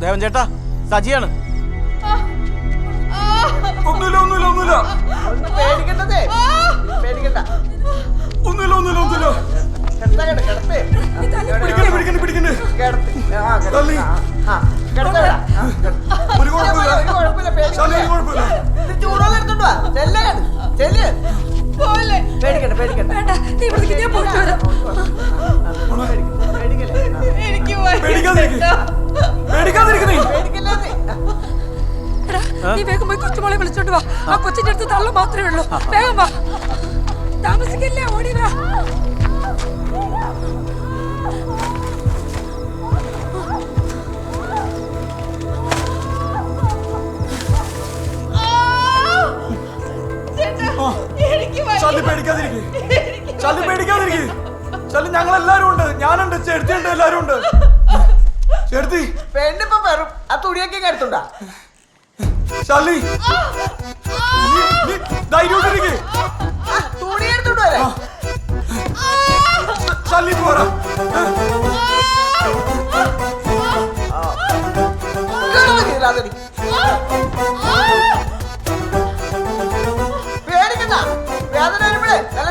ദേവൻ ചേട്ടാ, സജിയാണ്. ഒന്നുമില്ല ഒന്നുമില്ല ഒന്നുമില്ല പേടിക്കണ്ടേ, പേടിക്കണ്ട. ഒന്നുമില്ല ഒന്നുമില്ല ഒന്നുമില്ല. ഒരു കുഴപ്പമില്ല, ചൂടുവെള്ളം എടുത്തോണ്ട് വാ. പേടിക്കണ്ട പേടിക്കണ്ട. നീ വേഗം പോയി കൊച്ചുമോളെ വിളിച്ചോണ്ട് വാ. ആ കൊച്ചിന്റെ അടുത്ത് തള്ളു മാത്രമേ ഉള്ളൂ. വേഗം വാ, താമസിക്കല്ലേ, ഓടി വാ. ഞങ്ങൾ എല്ലാരും ഉണ്ട്. ഞാനുണ്ട്, ചെടുത്തിയുണ്ട്, എല്ലാരും ഉണ്ട്. ചെടുത്തി പെണ്ണിപ്പോ വെറും ആ തുണിയൊക്കെ എടുത്തുണ്ടാ. ശാലി തുണി എടുത്തോണ്ട് വരാ. ശാലി പോരാ. പേടിക്കണ്ട, വേദന വരുമ്പോഴേ നല്ല